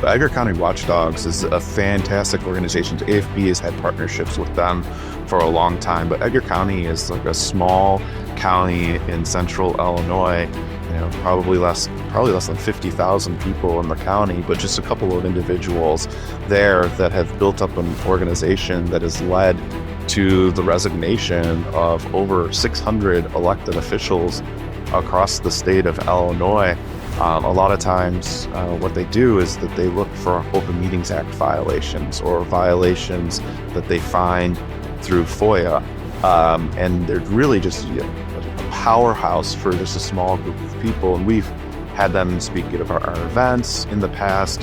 But Edgar County Watchdogs is a fantastic organization. The AFB has had partnerships with them for a long time, but Edgar County is like a small county in central Illinois. Probably less than 50,000 people in the county, but just a couple of individuals there that have built up an organization that has led to the resignation of over 600 elected officials across the state of Illinois. A lot of times what they do is that they look for Open Meetings Act violations or violations that they find through FOIA. And they're really just a powerhouse for just a small group of people. And we've had them speak at our events in the past.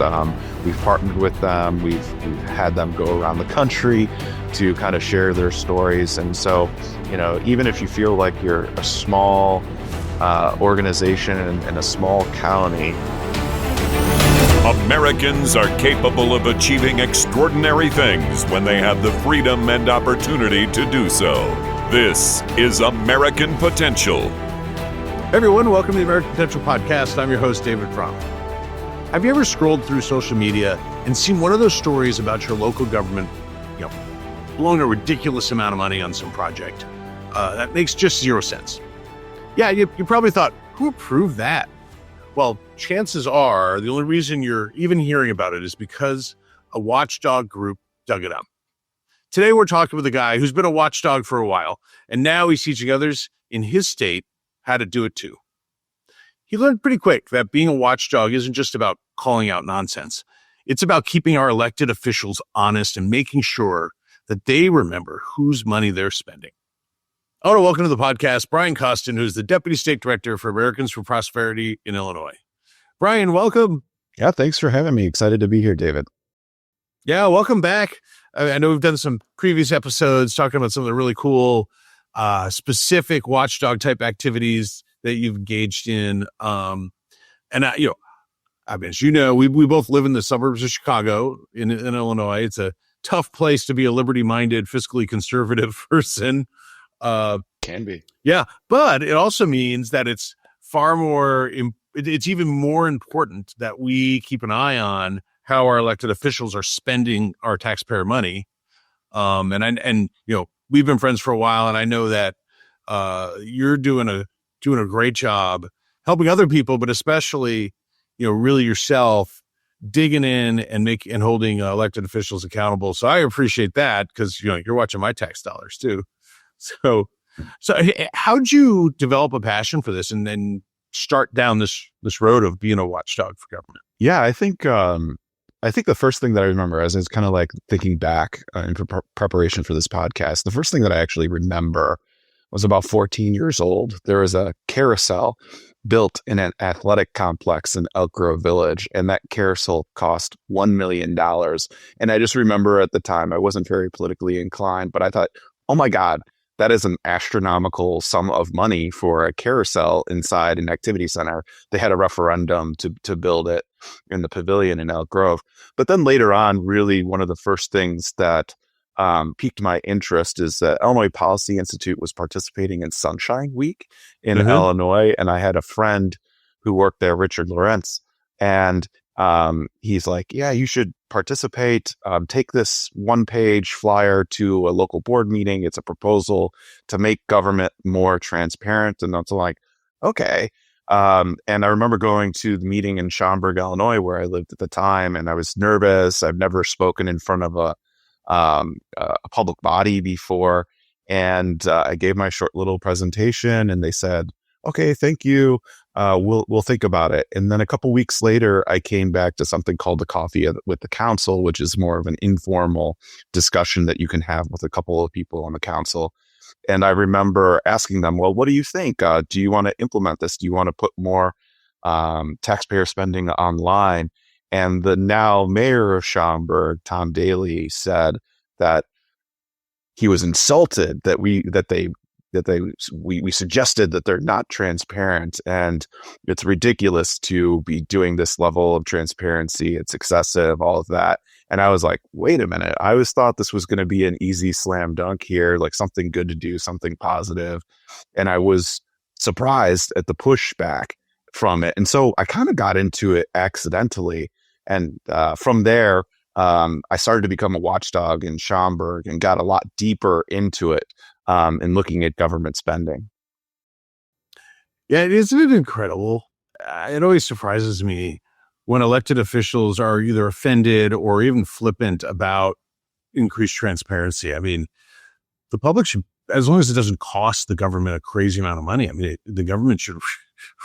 We've partnered with them. We've had them go around the country to kind of share their stories. And so, even if you feel like you're a small organization in a small county. Americans are capable of achieving extraordinary things when they have the freedom and opportunity to do so. This is American Potential. Hey everyone, welcome to the American Potential Podcast. I'm your host, David Fromm. Have you ever scrolled through social media and seen one of those stories about your local government, blowing a ridiculous amount of money on some project? That makes just zero sense. Yeah, you probably thought, who approved that? Well, chances are the only reason you're even hearing about it is because a watchdog group dug it up. Today, we're talking with a guy who's been a watchdog for a while, and now he's teaching others in his state how to do it too. He learned pretty quick that being a watchdog isn't just about calling out nonsense. It's about keeping our elected officials honest and making sure that they remember whose money they're spending. I want to welcome to the podcast Brian Costin, who's the Deputy State Director for Americans for Prosperity in Illinois. Brian, welcome. Yeah, thanks for having me. Excited to be here, David. Yeah, welcome back. I know we've done some previous episodes talking about some of the really cool, specific watchdog type activities that you've engaged in. As you know, we both live in the suburbs of Chicago in Illinois. It's a tough place to be a liberty-minded, fiscally conservative person. Can be. Yeah, but it also means that it's it's even more important that we keep an eye on how our elected officials are spending our taxpayer money. We've been friends for a while, and I know that you're doing a great job helping other people, but especially, really yourself digging in and holding elected officials accountable. So I appreciate that because, you're watching my tax dollars too. So how'd you develop a passion for this and then start down this road of being a watchdog for government? Yeah, I think the first thing that I remember as I was kind of like thinking back in preparation for this podcast, the first thing that I actually remember was about 14 years old. There was a carousel built in an athletic complex in Elk Grove Village, and that carousel cost $1 million. And I just remember at the time, I wasn't very politically inclined, but I thought, oh my God, that is an astronomical sum of money for a carousel inside an activity center. They had a referendum to build it in the pavilion in Elk Grove. But then later on, really one of the first things that piqued my interest is that Illinois Policy Institute was participating in Sunshine Week in Illinois. And I had a friend who worked there, Richard Lawrence, and he's like, yeah, you should participate. Take this one-page flyer to a local board meeting. It's a proposal to make government more transparent. And I was like, okay. And I remember going to the meeting in Schaumburg, Illinois, where I lived at the time, and I was nervous. I've never spoken in front of a public body before. And I gave my short little presentation, and they said, okay, thank you. We'll think about it. And then a couple weeks later, I came back to something called the Coffee with the Council, which is more of an informal discussion that you can have with a couple of people on the council. And I remember asking them, well, what do you think? Do you want to implement this? Do you want to put more taxpayer spending online? And the now mayor of Schaumburg, Tom Daly, said that he was insulted that we suggested that they're not transparent, and it's ridiculous to be doing this level of transparency. It's excessive, all of that. And I was like, wait a minute. I always thought this was going to be an easy slam dunk here, like something good to do, something positive. And I was surprised at the pushback from it. And so I kind of got into it accidentally. And from there, I started to become a watchdog in Schaumburg and got a lot deeper into it in looking at government spending. Yeah, isn't it incredible? It always surprises me when elected officials are either offended or even flippant about increased transparency. I mean, the public should, as long as it doesn't cost the government a crazy amount of money, I mean, the government should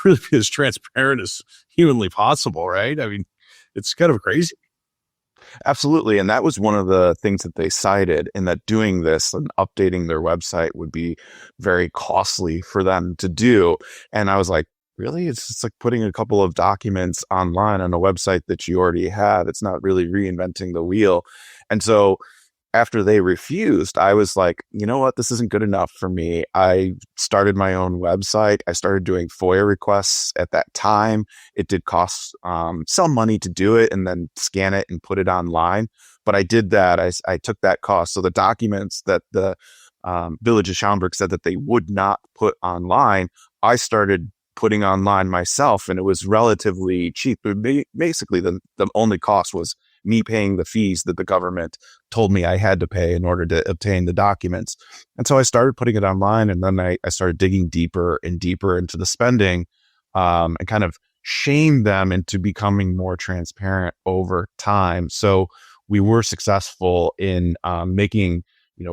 really be as transparent as humanly possible, right? I mean, it's kind of crazy. Absolutely. And that was one of the things that they cited, in that doing this and updating their website would be very costly for them to do. And I was like, really? It's just like putting a couple of documents online on a website that you already have. It's not really reinventing the wheel. And so after they refused, I was like, you know what? This isn't good enough for me. I started my own website. I started doing FOIA requests at that time. It did cost some money to do it and then scan it and put it online. But I did that. I took that cost. So the documents that the Village of Schaumburg said that they would not put online, I started putting online myself, and it was relatively cheap. Basically, the only cost was me paying the fees that the government told me I had to pay in order to obtain the documents. And so I started putting it online, and then I started digging deeper and deeper into the spending and kind of shamed them into becoming more transparent over time. So we were successful in making,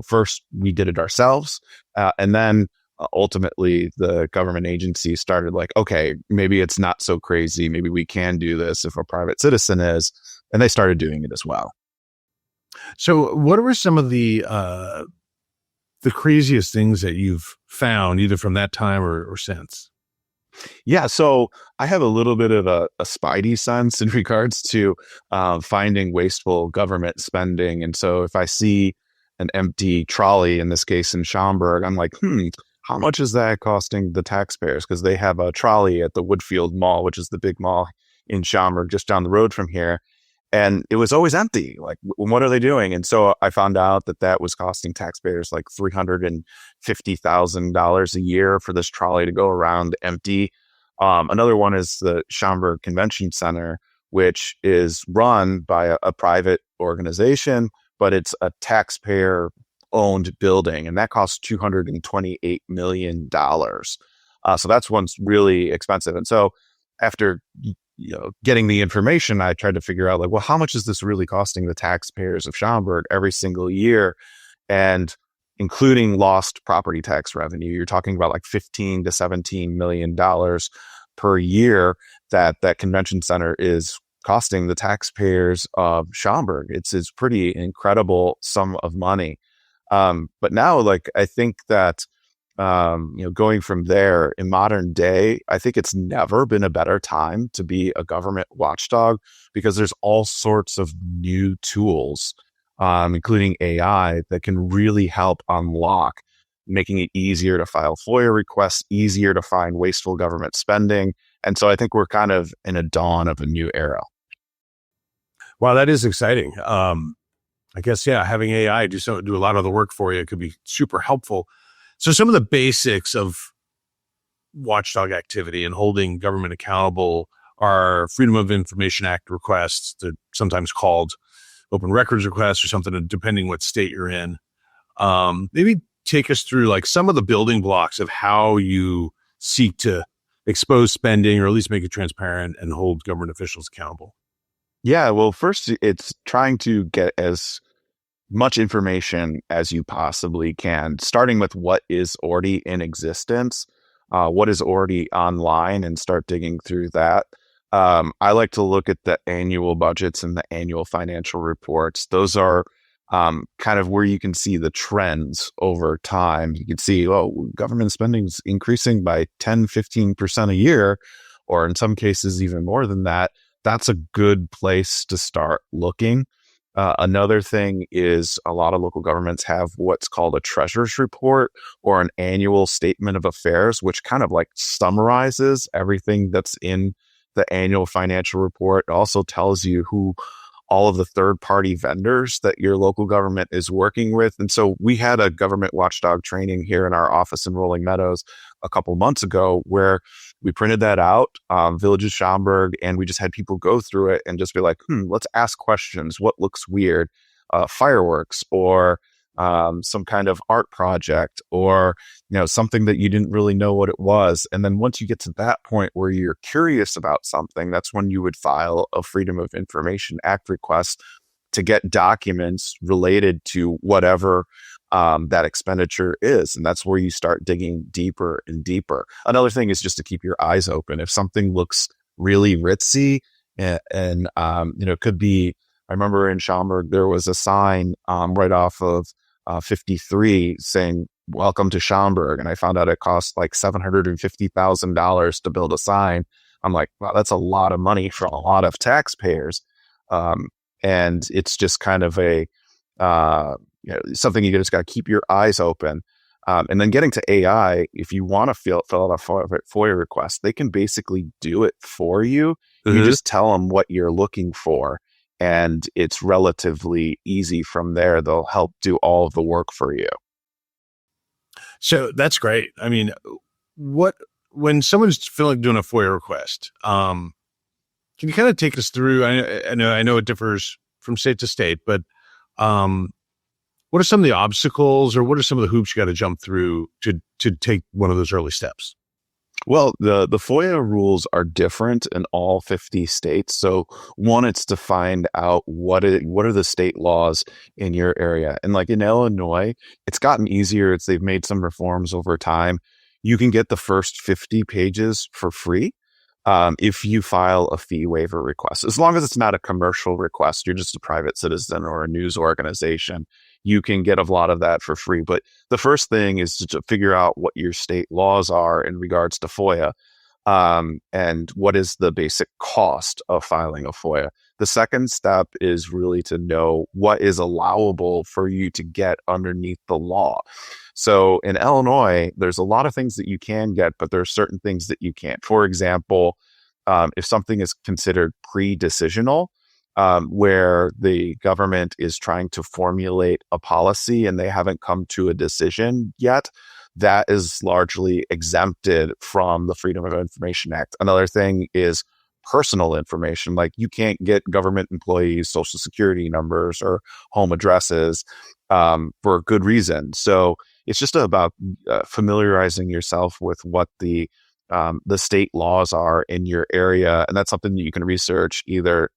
first we did it ourselves, and then ultimately the government agency started like, okay, maybe it's not so crazy. Maybe we can do this if a private citizen is. And they started doing it as well. So what were some of the craziest things that you've found either from that time or since? Yeah, so I have a little bit of a spidey sense in regards to finding wasteful government spending. And so if I see an empty trolley, in this case in Schaumburg, I'm like, how much is that costing the taxpayers? Because they have a trolley at the Woodfield Mall, which is the big mall in Schaumburg, just down the road from here. And it was always empty. Like, what are they doing? And so I found out that was costing taxpayers like $350,000 a year for this trolley to go around empty. Another one is the Schaumburg Convention Center, which is run by a private organization, but it's a taxpayer-owned building, and that costs $228 million. So that's one's really expensive. And so after getting the information, I tried to figure out like, well, how much is this really costing the taxpayers of Schaumburg every single year? And including lost property tax revenue, you're talking about like $15 to $17 million per year that convention center is costing the taxpayers of Schaumburg. It's pretty incredible sum of money. But now, like, I think that going from there in modern day, I think it's never been a better time to be a government watchdog, because there's all sorts of new tools, including AI, that can really help unlock, making it easier to file FOIA requests, easier to find wasteful government spending. And so I think we're kind of in a dawn of a new era. Wow, that is exciting. I guess, yeah, having AI do a lot of the work for you could be super helpful. So some of the basics of watchdog activity and holding government accountable are Freedom of Information Act requests. They're sometimes called open records requests or something, depending what state you're in. Maybe take us through like some of the building blocks of how you seek to expose spending, or at least make it transparent and hold government officials accountable. Yeah, well, first, it's trying to get as much information as you possibly can, starting with what is already in existence, what is already online, and start digging through that. I like to look at the annual budgets and the annual financial reports. Those are kind of where you can see the trends over time. You can see, government spending is increasing by 10, 15% a year, or in some cases, even more than that. That's a good place to start looking. Another thing is a lot of local governments have what's called a treasurer's report, or an annual statement of affairs, which kind of like summarizes everything that's in the annual financial report. It also tells you who all of the third-party vendors that your local government is working with. And so we had a government watchdog training here in our office in Rolling Meadows a couple months ago, where We printed that out, Village of Schaumburg, and we just had people go through it and just be like, let's ask questions. What looks weird? Fireworks, or some kind of art project, or something that you didn't really know what it was. And then once you get to that point where you're curious about something, that's when you would file a Freedom of Information Act request to get documents related to whatever that expenditure is. And that's where you start digging deeper and deeper. Another thing is just to keep your eyes open. If something looks really ritzy and it could be, I remember in Schaumburg, there was a sign right off of 53 saying, "Welcome to Schaumburg." And I found out it cost like $750,000 to build a sign. I'm like, wow, that's a lot of money for a lot of taxpayers. And it's just kind of a something you just got to keep your eyes open. And then getting to AI, if you want to fill out a FOIA request, they can basically do it for you. You just tell them what you're looking for, and it's relatively easy from there. They'll help do all of the work for you. So that's great. I mean, when someone's doing a FOIA request, can you kind of take us through? I know it differs from state to state, but what are some of the obstacles, or what are some of the hoops you got to jump through to take one of those early steps? Well, the FOIA rules are different in all 50 states. So one, it's to find out what are the state laws in your area. And like in Illinois, it's gotten easier. They've made some reforms over time. You can get the first 50 pages for free if you file a fee waiver request. As long as it's not a commercial request, you're just a private citizen or a news organization, you can get a lot of that for free. But the first thing is to figure out what your state laws are in regards to FOIA, and what is the basic cost of filing a FOIA. The second step is really to know what is allowable for you to get underneath the law. So in Illinois, there's a lot of things that you can get, but there are certain things that you can't. For example, if something is considered pre-decisional, where the government is trying to formulate a policy and they haven't come to a decision yet, that is largely exempted from the Freedom of Information Act. Another thing is personal information. Like, you can't get government employees' social security numbers or home addresses for a good reason. So it's just about familiarizing yourself with what the state laws are in your area. And that's something that you can research either.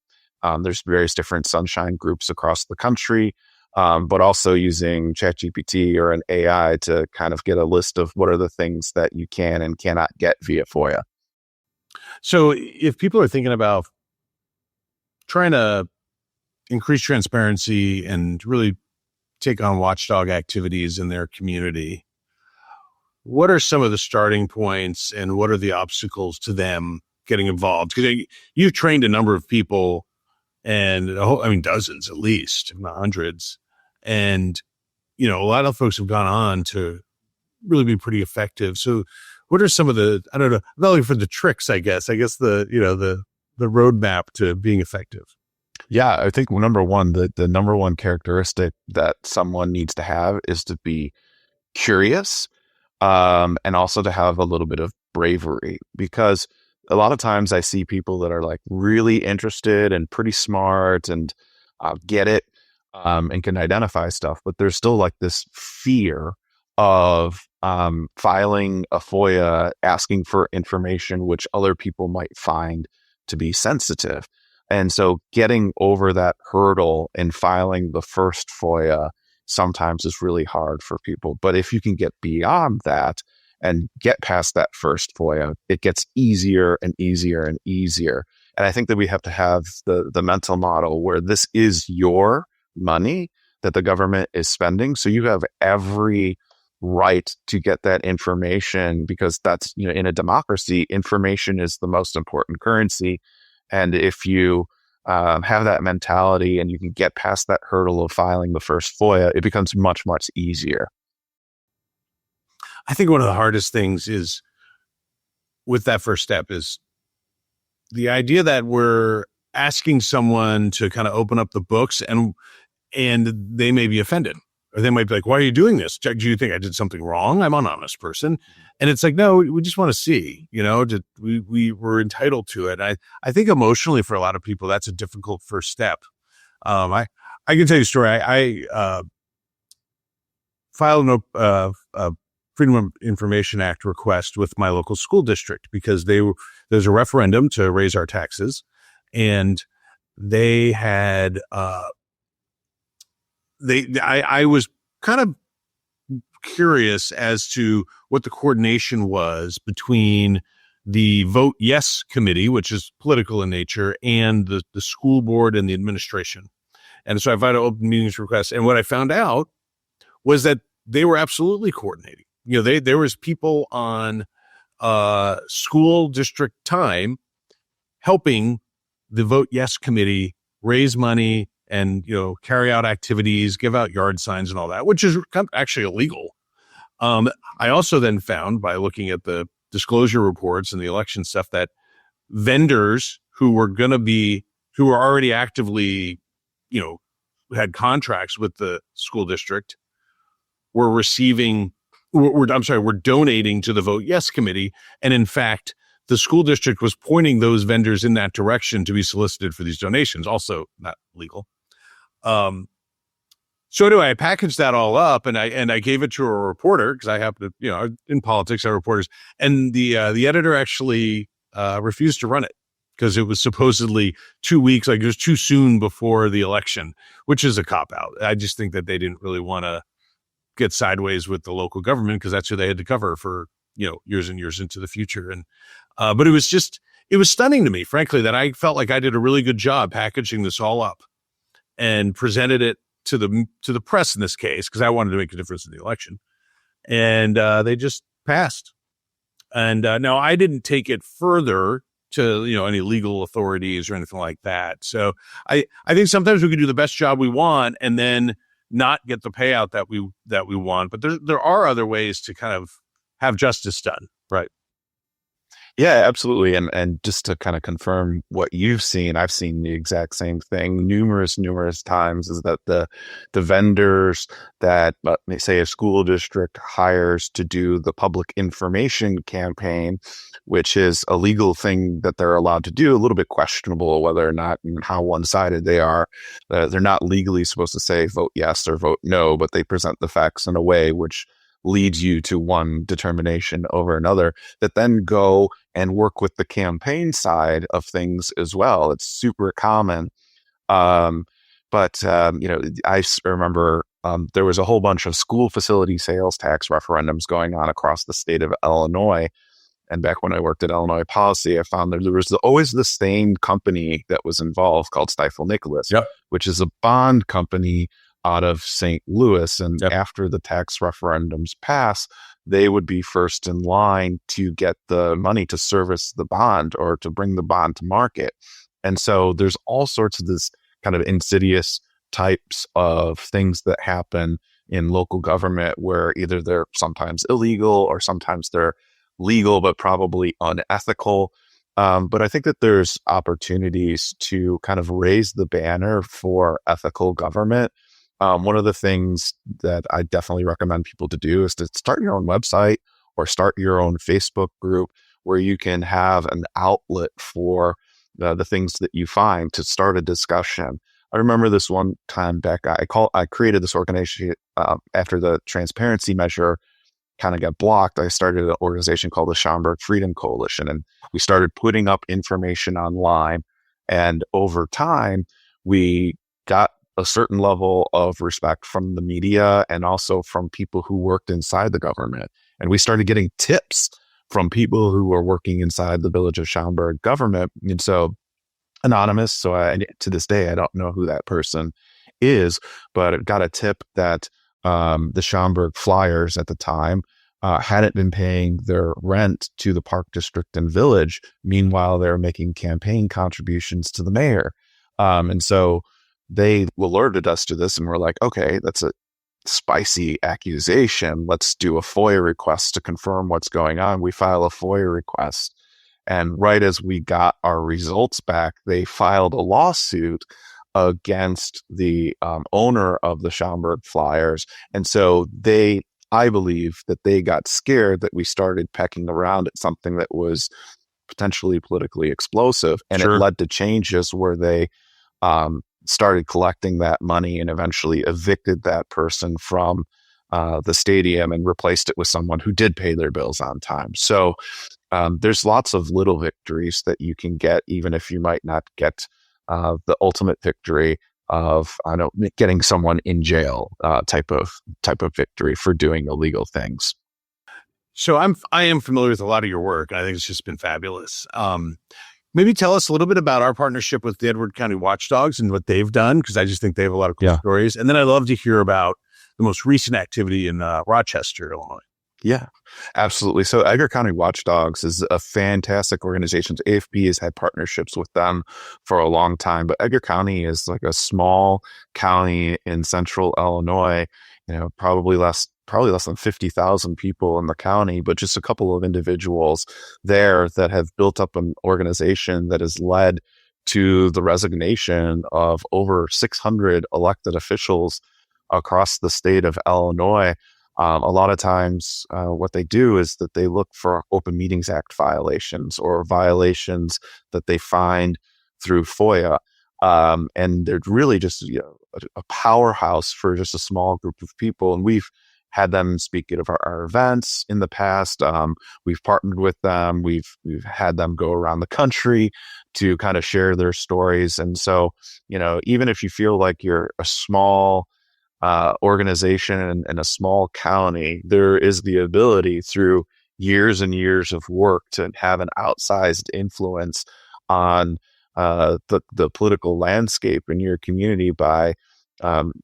There's various different sunshine groups across the country, but also using ChatGPT or an AI to kind of get a list of what are the things that you can and cannot get via FOIA. So if people are thinking about trying to increase transparency and really take on watchdog activities in their community, what are some of the starting points and what are the obstacles to them getting involved? Because you've trained a number of people, and dozens at least, if not hundreds. And, a lot of folks have gone on to really be pretty effective. So what are some of the, I don't know, not only for the tricks, I guess the roadmap to being effective? Yeah, I think number one, the number one characteristic that someone needs to have is to be curious, and also to have a little bit of bravery, because a lot of times I see people that are like really interested and pretty smart and get it and can identify stuff, but there's still like this fear of filing a FOIA, asking for information which other people might find to be sensitive. And so getting over that hurdle and filing the first FOIA sometimes is really hard for people. But if you can get beyond that and get past that first FOIA, it gets easier and easier and easier. And I think that we have to have the mental model where this is your money that the government is spending. So you have every right to get that information, because that's, in a democracy, information is the most important currency. And if you have that mentality and you can get past that hurdle of filing the first FOIA, it becomes much, much easier. I think one of the hardest things is with that first step is the idea that we're asking someone to kind of open up the books and they may be offended. Or they might be like, why are you doing this? Do you think I did something wrong? I'm an honest person. And it's like, no, we just want to see, we were entitled to it. I think emotionally for a lot of people, that's a difficult first step. I can tell you a story. I filed a Freedom of Information Act request with my local school district because there's a referendum to raise our taxes, and they had I was kind of curious as to what the coordination was between the Vote Yes committee, which is political in nature, and the school board and the administration. And so I filed an open meetings request. And what I found out was that they were absolutely coordinating. There was people on school district time helping the Vote Yes committee raise money and, carry out activities, give out yard signs and all that, which is actually illegal. I also then found by looking at the disclosure reports and the election stuff that vendors who were already actively, had contracts with the school district were donating to the Vote Yes committee. And in fact, the school district was pointing those vendors in that direction to be solicited for these donations, also not legal. So anyway, I packaged that all up and I gave it to a reporter because I happen to, in politics, I have reporters, and the editor actually refused to run it because it was supposedly 2 weeks, like it was too soon before the election, which is a cop out. I just think that they didn't really want to get sideways with the local government because that's who they had to cover for, years and years into the future. And, but it was stunning to me, frankly, that I felt like I did a really good job packaging this all up and presented it to the press in this case, because I wanted to make a difference in the election. And, they just passed. And, now I didn't take it further to, any legal authorities or anything like that. So I think sometimes we can do the best job we want and then not get the payout that we want. But there are other ways to kind of have justice done. Right. Yeah, absolutely. And just to kind of confirm what you've seen, I've seen the exact same thing numerous times, is that the vendors that, say, a school district hires to do the public information campaign, which is a legal thing that they're allowed to do, a little bit questionable whether or not and how one-sided they are. They're not legally supposed to say vote yes or vote no, but they present the facts in a way which leads you to one determination over another, that then go and work with the campaign side of things as well. It's super common. I remember there was a whole bunch of school facility sales tax referendums going on across the state of Illinois. And back when I worked at Illinois Policy, I found that there was always the same company that was involved called Stifel Nicholas, which is a bond company out of St. Louis. And after the tax referendums pass, they would be first in line to get the money to service the bond or to bring the bond to market. And so there's all sorts of this kind of insidious types of things that happen in local government where either they're sometimes illegal or sometimes they're legal, but probably unethical. But I think that there's opportunities to kind of raise the banner for ethical government. One of the things that I definitely recommend people to do is to start your own website or start your own Facebook group where you can have an outlet for the things that you find to start a discussion. I remember this one time back, I created this organization after the transparency measure kind of got blocked. I started an organization called the Schaumburg Freedom Coalition, and we started putting up information online. And over time, we got a certain level of respect from the media and also from people who worked inside the government. And we started getting tips from people who were working inside the village of Schaumburg government. And so anonymous. So to this day, I don't know who that person is, but I got a tip that the Schaumburg Flyers at the time hadn't been paying their rent to the Park District and Village. Meanwhile, they were making campaign contributions to the mayor. And so they alerted us to this and we're like, okay, that's a spicy accusation. Let's do a FOIA request to confirm what's going on. We file a FOIA request. And right as we got our results back, they filed a lawsuit against the owner of the Schaumburg Flyers. And so I believe that they got scared that we started pecking around at something that was potentially politically explosive. And it Sure. led to changes where they started collecting that money and eventually evicted that person from the stadium and replaced it with someone who did pay their bills on time. So there's lots of little victories that you can get, even if you might not get the ultimate victory of, I don't know, getting someone in jail type of victory for doing illegal things. So I am familiar with a lot of your work. I think it's just been fabulous. Maybe tell us a little bit about our partnership with the Edgar County Watchdogs and what they've done, because I just think they have a lot of cool stories. And then I'd love to hear about the most recent activity in Rochester, Illinois. Yeah, absolutely. So Edgar County Watchdogs is a fantastic organization. AFB has had partnerships with them for a long time, but Edgar County is like a small county in central Illinois, probably less than 50,000 people in the county, but just a couple of individuals there that have built up an organization that has led to the resignation of over 600 elected officials across the state of Illinois. A lot of times what they do is that they look for Open Meetings Act violations or violations that they find through FOIA. And they're really just a powerhouse for just a small group of people. And we've had them speak at our events in the past. We've partnered with them. We've had them go around the country to kind of share their stories. And so, even if you feel like you're a small organization in a small county, there is the ability through years and years of work to have an outsized influence on the political landscape in your community by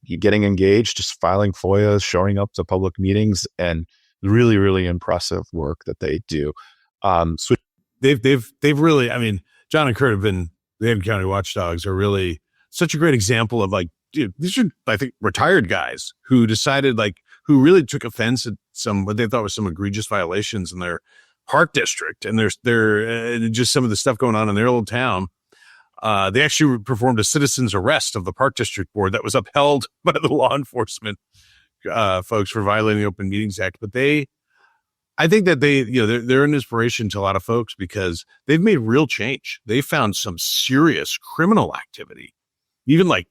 you getting engaged, just filing FOIAs, showing up to public meetings, and really, really impressive work that they do. So they've really, I mean, John and Kurt have been, the Edgar County Watchdogs are really such a great example of like, dude, these are, I think, retired guys who decided who really took offense at what they thought was some egregious violations in their park district. And there's just some of the stuff going on in their little town. They actually performed a citizen's arrest of the park district board that was upheld by the law enforcement folks for violating the Open Meetings Act. But I think that they're an inspiration to a lot of folks because they've made real change. They found some serious criminal activity, even like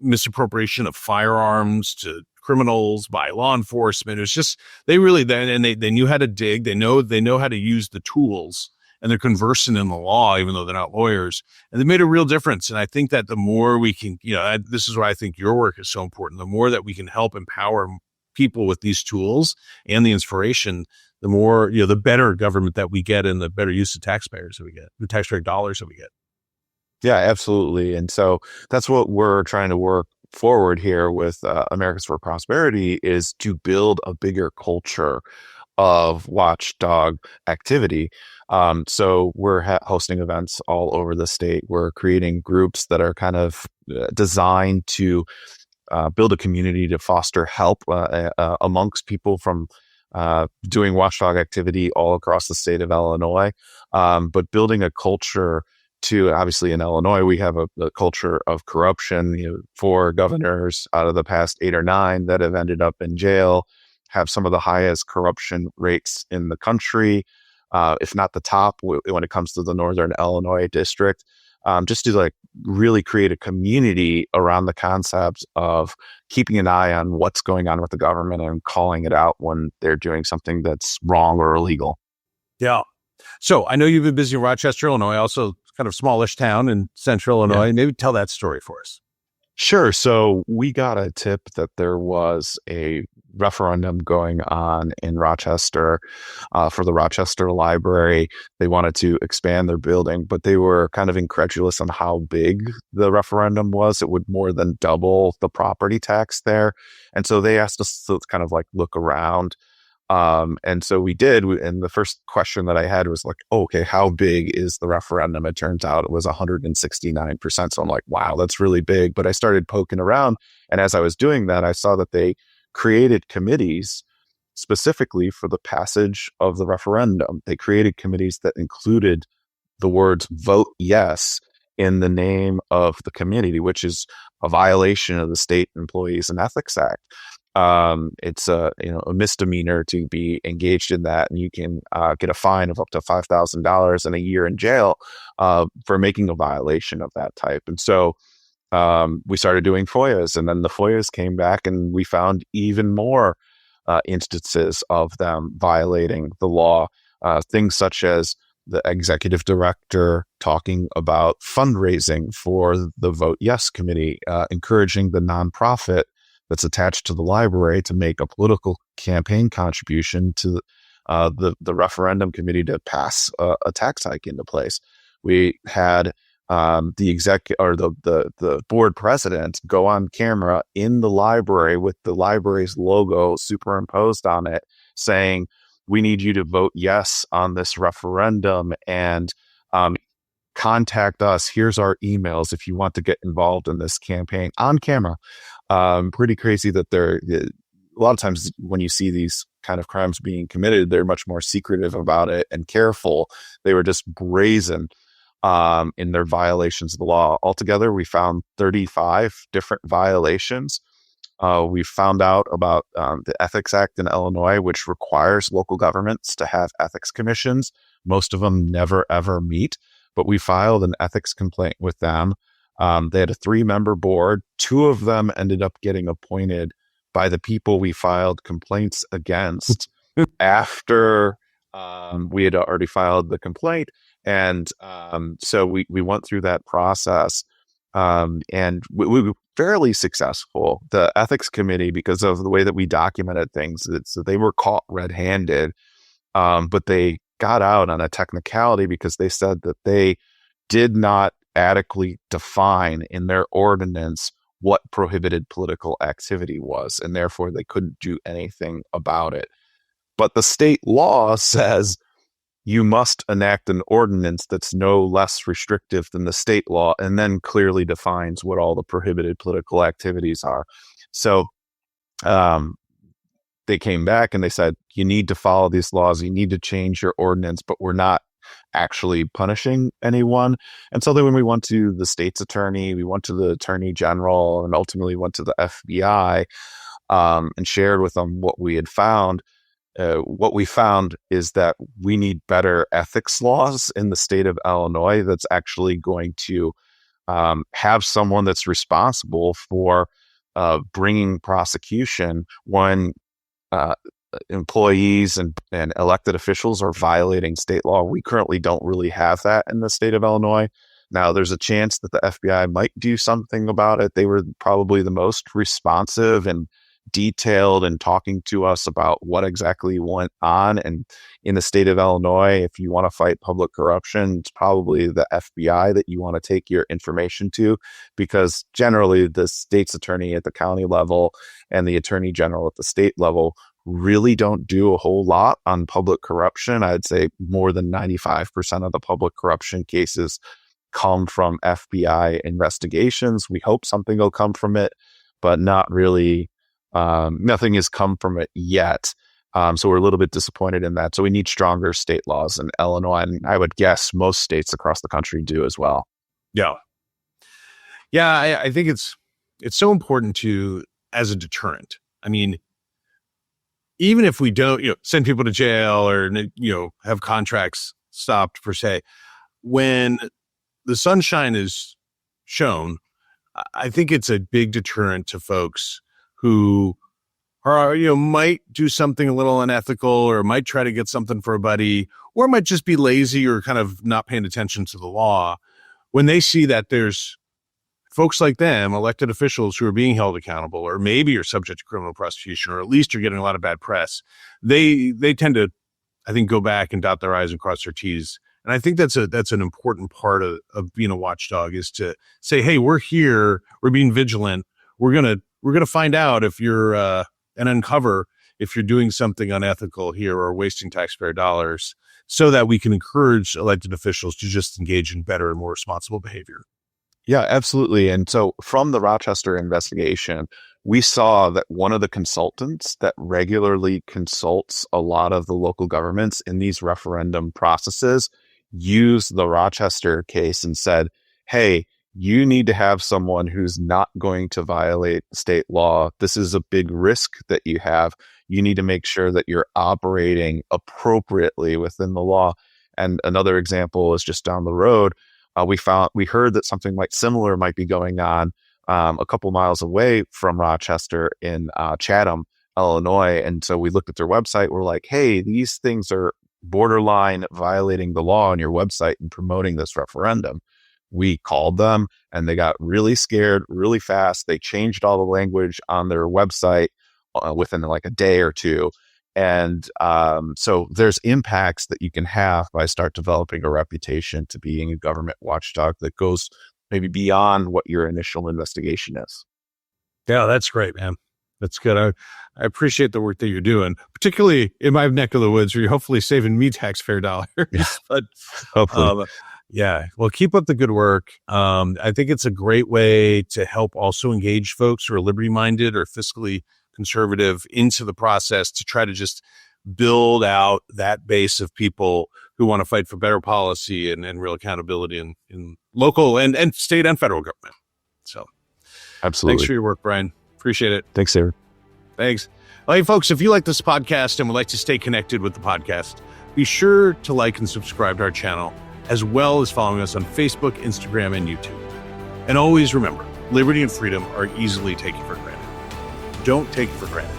misappropriation of firearms to criminals by law enforcement. It's just, they knew how to dig. They know how to use the tools, and they're conversant in the law, even though they're not lawyers, and they made a real difference. And I think that the more we can, this is why I think your work is so important. The more that we can help empower people with these tools and the inspiration, the more, the better government that we get and the better use of taxpayers that we get, the taxpayer dollars that we get. Yeah, absolutely. And so that's what we're trying to work forward here with Americans for Prosperity, is to build a bigger culture of watchdog activity. So we're hosting events all over the state. We're creating groups that are kind of designed to build a community to foster help amongst people from doing watchdog activity all across the state of Illinois, but building a culture to, obviously in Illinois, we have a culture of corruption. 4 governors out of the past 8 or 9 that have ended up in jail have some of the highest corruption rates in the country, if not the top when it comes to the Northern Illinois district. Just to really create a community around the concept of keeping an eye on what's going on with the government and calling it out when they're doing something that's wrong or illegal. Yeah. So I know you've been busy in Rochester, Illinois, also kind of smallish town in central Illinois. Yeah. Maybe tell that story for us. Sure. So we got a tip that there was a referendum going on in Rochester for the Rochester Library. They wanted to expand their building, but they were kind of incredulous on how big the referendum was. It would more than double the property tax there. And so they asked us to kind of look around. And so we did. And the first question that I had was okay, how big is the referendum? It turns out it was 169%. So I'm like, wow, that's really big. But I started poking around. And as I was doing that, I saw that they created committees specifically for the passage of the referendum. They created committees that included the words vote yes in the name of the community, which is a violation of the State Employees and Ethics Act. It's a misdemeanor to be engaged in that, and you can get a fine of up to $5,000 and a year in jail for making a violation of that type. And so we started doing FOIAs, and then the FOIAs came back, and we found even more instances of them violating the law. Things such as the executive director talking about fundraising for the Vote Yes committee, encouraging the nonprofit that's attached to the library to make a political campaign contribution to the referendum committee to pass a tax hike into place. We had the board president go on camera in the library with the library's logo superimposed on it, saying, "We need you to vote yes on this referendum, and contact us. Here's our emails if you want to get involved in this campaign," on camera. Pretty crazy that a lot of times when you see these kind of crimes being committed, they're much more secretive about it and careful. They were just brazen in their violations of the law. Altogether, we found 35 different violations. We found out about the Ethics Act in Illinois, which requires local governments to have ethics commissions. Most of them never, ever meet, but we filed an ethics complaint with them. They had a 3-member board. 2 of them ended up getting appointed by the people we filed complaints against after we had already filed the complaint. And so we went through that process, and we were fairly successful. The ethics committee, because of the way that we documented things, they were caught red-handed, but they got out on a technicality because they said that they did not adequately define in their ordinance what prohibited political activity was, and therefore they couldn't do anything about it. But the state law says you must enact an ordinance that's no less restrictive than the state law, and then clearly defines what all the prohibited political activities are. So they came back and they said, you need to follow these laws, you need to change your ordinance, but we're not actually punishing anyone. And so then when we went to the state's attorney, we went to the attorney general, and ultimately went to the FBI and shared with them what we had found. What we found is that we need better ethics laws in the state of Illinois that's actually going to have someone that's responsible for bringing prosecution when employees and elected officials are violating state law. We currently don't really have that in the state of Illinois. Now, there's a chance that the FBI might do something about it. They were probably the most responsive and detailed in talking to us about what exactly went on. And in the state of Illinois, if you want to fight public corruption, it's probably the FBI that you want to take your information to, because generally the state's attorney at the county level and the attorney general at the state level really don't do a whole lot on public corruption. I'd say more than 95% of the public corruption cases come from FBI investigations. We hope something will come from it, but not really. Nothing has come from it yet. So we're a little bit disappointed in that. So we need stronger state laws in Illinois, and I would guess most states across the country do as well. Yeah. I think it's so important to, as a deterrent. I mean, even if we don't, send people to jail or, have contracts stopped per se, when the sunshine is shown, I think it's a big deterrent to folks who are, might do something a little unethical, or might try to get something for a buddy, or might just be lazy or kind of not paying attention to the law. When they see that there's folks like them, elected officials, who are being held accountable, or maybe are subject to criminal prosecution, or at least are getting a lot of bad press, they tend to, I think, go back and dot their I's and cross their T's. And I think that's an important part of being a watchdog, is to say, hey, we're here, we're being vigilant, we're gonna find out if you're and uncover if you're doing something unethical here or wasting taxpayer dollars, so that we can encourage elected officials to just engage in better and more responsible behavior. Yeah, absolutely. And so from the Rochester investigation, we saw that one of the consultants that regularly consults a lot of the local governments in these referendum processes used the Rochester case and said, hey, you need to have someone who's not going to violate state law. This is a big risk that you have. You need to make sure that you're operating appropriately within the law. And another example is just down the road. We heard that something like similar might be going on a couple miles away from Rochester in Chatham, Illinois. And so we looked at their website. We're like, hey, these things are borderline violating the law on your website and promoting this referendum. We called them and they got really scared really fast. They changed all the language on their website within like a day or two. And so there's impacts that you can have by start developing a reputation to being a government watchdog that goes maybe beyond what your initial investigation is. Yeah, that's great, man. That's good. I appreciate the work that you're doing, particularly in my neck of the woods where you're hopefully saving me taxpayer dollars. But hopefully. Yeah. Well, keep up the good work. I think it's a great way to help also engage folks who are liberty-minded or fiscally conservative into the process to try to just build out that base of people who want to fight for better policy and real accountability in local and state and federal government. So absolutely. Thanks for your work, Brian. Appreciate it. Thanks, Sarah. Thanks. Well, hey, folks, if you like this podcast and would like to stay connected with the podcast, be sure to like and subscribe to our channel, as well as following us on Facebook, Instagram, and YouTube. And always remember, liberty and freedom are easily taken for granted. Don't take it for granted.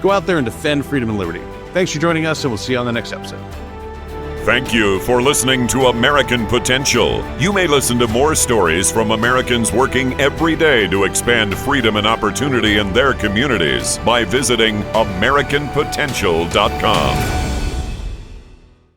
Go out there and defend freedom and liberty. Thanks for joining us, and we'll see you on the next episode. Thank you for listening to American Potential. You may listen to more stories from Americans working every day to expand freedom and opportunity in their communities by visiting AmericanPotential.com.